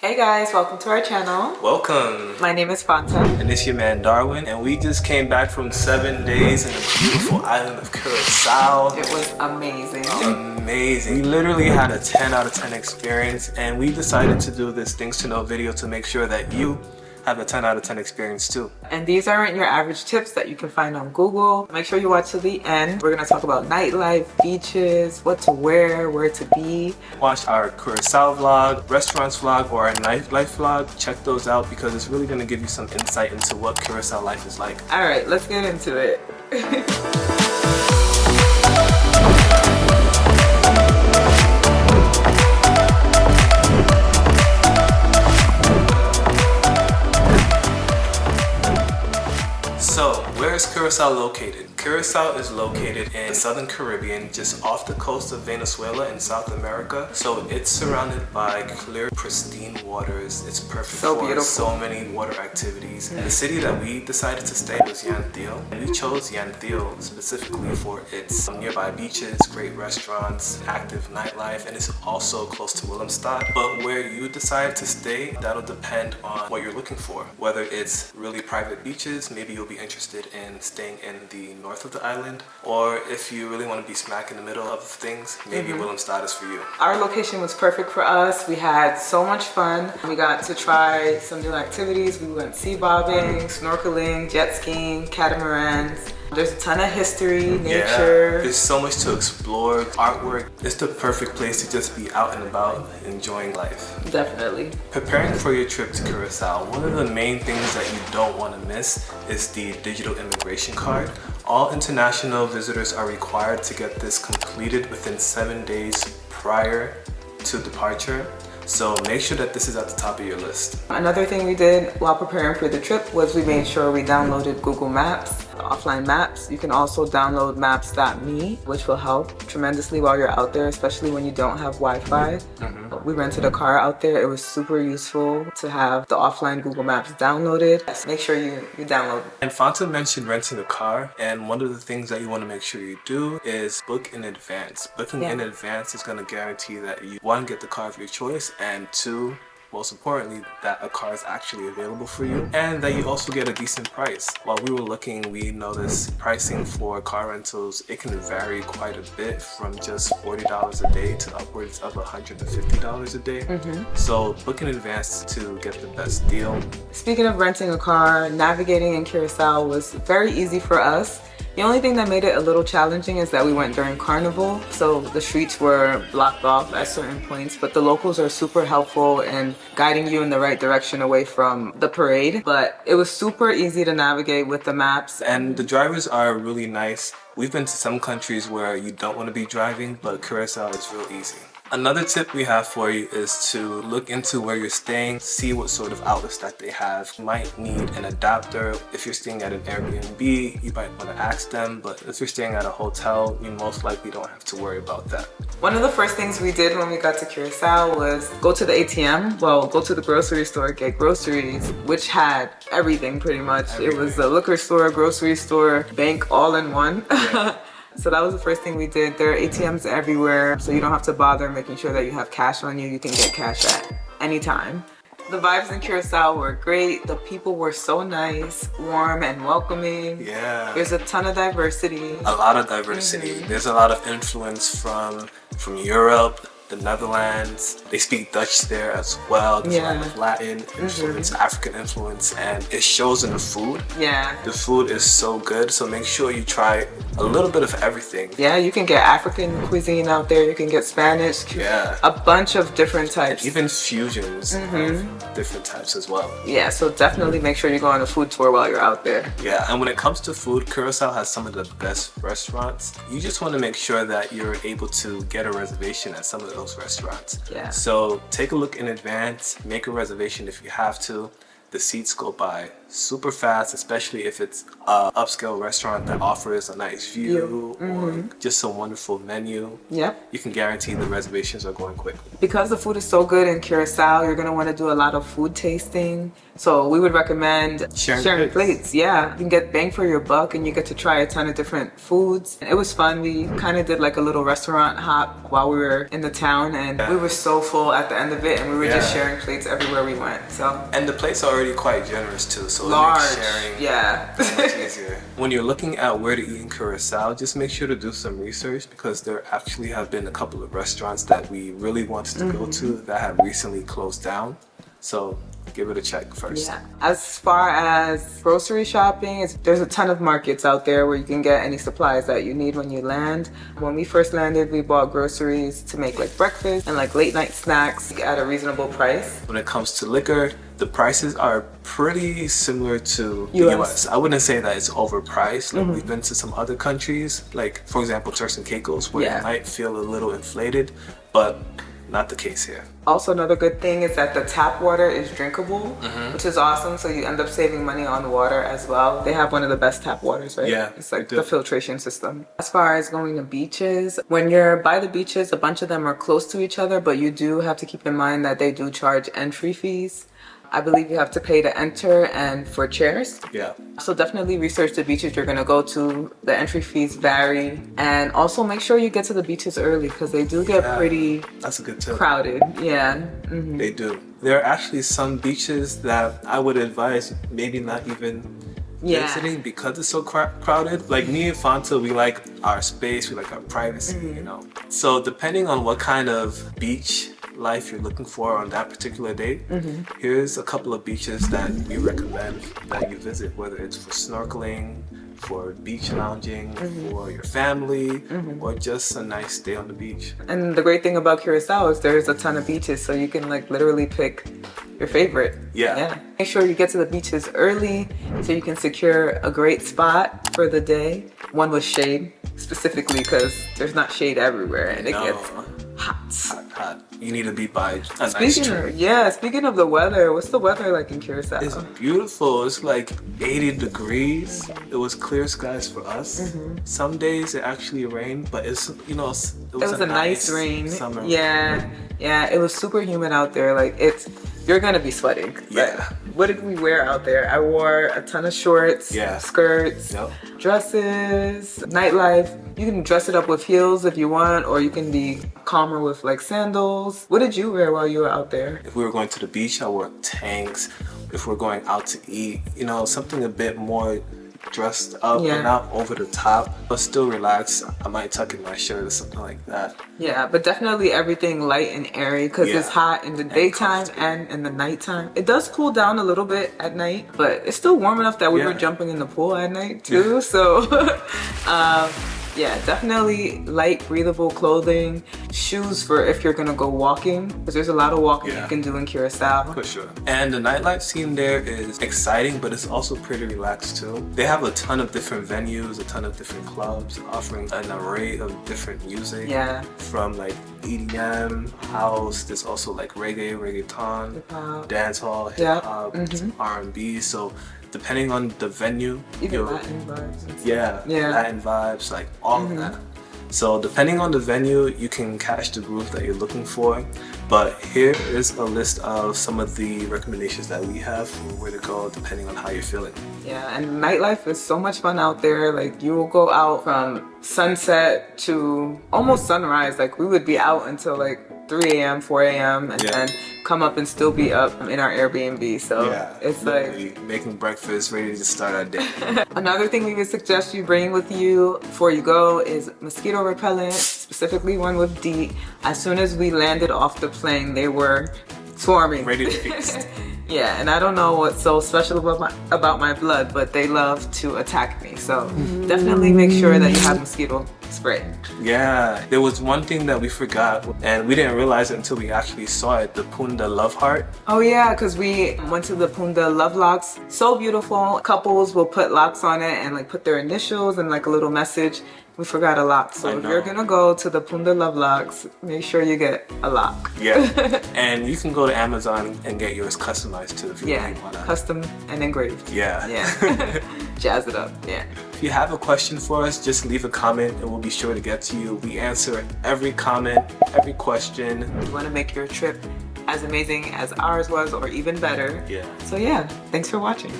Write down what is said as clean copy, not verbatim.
Hey guys, welcome to our channel. Welcome. My name is Fanta. And it's your man Darwin. And we just came back from 7 days in the beautiful island of Curaçao. It was amazing. Amazing. We literally had a 10 out of 10 experience, and we decided to do this things to know video to make sure that you have a 10 out of 10 experience too. And these aren't your average tips that you can find on Google. Make sure you watch to the end. We're gonna talk about nightlife, beaches, what to wear, where to be. Watch our Curaçao vlog, restaurants vlog, or our nightlife vlog. Check those out because it's really gonna give you some insight into what Curaçao life is like. All right, let's get into it. So, where is Curaçao located? Curaçao is located in the Southern Caribbean, just off the coast of Venezuela in South America. So it's surrounded by clear, pristine waters. It's perfect for so many water activities. The city that we decided to stay was Llanthio. And we chose Llanthio specifically for its nearby beaches, great restaurants, active nightlife, and it's also close to Willemstad. But where you decide to stay, that'll depend on what you're looking for. Whether it's really private beaches, maybe you'll be interested in staying in the north of the island, or if you really want to be smack in the middle of things, maybe Willemstad is for you. Our location was perfect for us. We had so much fun. We got to try some new activities. We went sea bobbing, snorkeling, jet skiing, catamarans. There's a ton of history, nature. Yeah, there's so much to explore, artwork. It's the perfect place to just be out and about, enjoying life. Definitely. Preparing for your trip to Curaçao, one of the main things that you don't want to miss is the digital immigration card. All international visitors are required to get this completed within 7 days prior to departure. So make sure that this is at the top of your list. Another thing we did while preparing for the trip was we made sure we downloaded Google Maps, the offline maps. You can also download maps.me, which will help tremendously while you're out there, especially when you don't have Wi-Fi. We rented a car out there. It was super useful to have the offline Google Maps downloaded. Make sure you download. And Fanta mentioned renting a car, and one of the things that you want to make sure you do is book in advance. Booking in advance is going to guarantee that you, one, get the car of your choice, and two, most importantly, that a car is actually available for you and that you also get a decent price. While we were looking, we noticed pricing for car rentals, it can vary quite a bit from just $40 a day to upwards of $150 a day. So book in advance to get the best deal. Speaking of renting a car, navigating in Curaçao was very easy for us. The only thing that made it a little challenging is that we went during Carnival, so the streets were blocked off at certain points, but the locals are super helpful in guiding you in the right direction away from the parade. But it was super easy to navigate with the maps. And the drivers are really nice. We've been to some countries where you don't want to be driving, but Curaçao is real easy. Another tip we have for you is to look into where you're staying, see what sort of outlets that they have. You might need an adapter. If you're staying at an Airbnb, you might want to ask them, but if you're staying at a hotel, you most likely don't have to worry about that. One of the first things we did when we got to Curaçao was go to the ATM, well, go to the grocery store, get groceries, which had everything pretty much. Everything. It was a liquor store, grocery store, bank, all in one. Yeah. So that was the first thing we did. There are ATMs everywhere, so you don't have to bother making sure that you have cash on you. You can get cash at any time. The vibes in Curaçao were great. The people were so nice, warm and welcoming. Yeah. There's a ton of diversity. A lot of diversity. There's a lot of influence from Europe, the Netherlands. They speak Dutch there as well. There's a lot of Latin influence, African influence, and it shows in the food. Yeah. The food is so good, so make sure you try a little bit of everything. Yeah, you can get African cuisine out there. You can get Spanish. Yeah. A bunch of different types. Even fusions of different types as well. Yeah, so definitely make sure you go on a food tour while you're out there. Yeah, and when it comes to food, Curaçao has some of the best restaurants. You just want to make sure that you're able to get a reservation at some of those restaurants. So take a look in advance, make a reservation if you have to. The seats go by super fast, especially if it's a upscale restaurant that offers a nice view or just some wonderful menu. Yep. You can guarantee the reservations are going quick. Because the food is so good in Curacao, you're gonna want to do a lot of food tasting. So we would recommend sharing plates. Yeah, you can get bang for your buck and you get to try a ton of different foods. It was fun. We kind of did like a little restaurant hop while we were in the town, and we were so full at the end of it, and we were just sharing plates everywhere we went. So and the plates are already quite generous too, so large, it makes sharing much easier. When you're looking at where to eat in Curacao, just make sure to do some research, because there actually have been a couple of restaurants that we really wanted to go to that have recently closed down. So give it a check first. Yeah. As far as grocery shopping, there's a ton of markets out there where you can get any supplies that you need when you land. When we first landed, we bought groceries to make like breakfast and like late night snacks at a reasonable price. When it comes to liquor, the prices are pretty similar to the US. I wouldn't say that it's overpriced. Like we've been to some other countries, like for example, Turks and Caicos, where it might feel a little inflated, but not the case here. Also, another good thing is that the tap water is drinkable, which is awesome. So you end up saving money on water as well. They have one of the best tap waters, right? Yeah, it's like the filtration system. As far as going to beaches, when you're by the beaches, a bunch of them are close to each other, but you do have to keep in mind that they do charge entry fees. I believe you have to pay to enter and for chairs. Yeah. So definitely research the beaches you're gonna go to. The entry fees vary. And also make sure you get to the beaches early, because they do get pretty That's a good tip. crowded. Yeah. They do. There are actually some beaches that I would advise maybe not even visiting, because it's so crowded. Like me and Fanta, we like our space, we like our privacy, you know. So depending on what kind of beach life you're looking for on that particular day, here's a couple of beaches that we recommend that you visit, whether it's for snorkeling, for beach lounging, for your family, or just a nice day on the beach. And the great thing about Curacao is there's a ton of beaches, so you can like literally pick your favorite. Yeah. Make sure you get to the beaches early so you can secure a great spot for the day. One with shade, specifically because there's not shade everywhere and it gets hot. You need to be by a nice tree. Speaking of the weather, what's the weather like in Curacao? It's beautiful. It's like 80 degrees. It was clear skies for us. Some days it actually rained, but it's, you know, it was a nice rain. Summer. Yeah, it was super humid out there. Like you're gonna be sweating. Yeah. Like, what did we wear out there? I wore a ton of shorts, skirts, dresses, nightlife. You can dress it up with heels if you want, or you can be calmer with like sandals. What did you wear while you were out there? If we were going to the beach, I wore tanks. If we're going out to eat, you know, something a bit more dressed up and not over the top, but still relaxed. I might tuck in my shirt or something like that. Yeah, but definitely everything light and airy, because it's hot in the daytime and in the nighttime. It does cool down a little bit at night, but it's still warm enough that we were jumping in the pool at night too. So yeah, definitely light, breathable clothing, shoes for if you're gonna go walking, because there's a lot of walking you can do in Curacao. For sure. And the nightlife scene there is exciting, but it's also pretty relaxed too. They have a ton of different venues, a ton of different clubs, offering an array of different music. Yeah. From like EDM, house, there's also like reggae, reggaeton, dancehall, hip hop, R&B. So depending on the venue, even Latin vibes. Latin vibes, like all of that. So depending on the venue, you can catch the groove that you're looking for. But here is a list of some of the recommendations that we have for where to go depending on how you're feeling. Yeah, and nightlife is so much fun out there. Like you will go out from sunset to almost sunrise. Like we would be out until like 3 a.m., 4 a.m. and then come up and still be up in our Airbnb. So it's like making breakfast, ready to start our day. Another thing we would suggest you bring with you before you go is mosquito repellent, specifically one with DEET. As soon as we landed off the plane, they were swarming. Ready to feast. Yeah, and I don't know what's so special about my blood, but they love to attack me. So definitely make sure that you have mosquito spray. Yeah, there was one thing that we forgot, and we didn't realize it until we actually saw it, the Punda Love Heart. Oh yeah, because we went to the Punda Love Locks. So beautiful. Couples will put locks on it and like put their initials and like a little message. We forgot a lock. So if you're gonna go to the Punda Love Locks, make sure you get a lock. Yeah. And you can go to Amazon and get yours customized too if you Yeah, really want to. custom and engraved. Yeah. Yeah. Jazz it up. Yeah. If you have a question for us, just leave a comment and we'll be sure to get to you. We answer every comment, every question. We want to make your trip as amazing as ours was or even better. Yeah. So yeah, thanks for watching.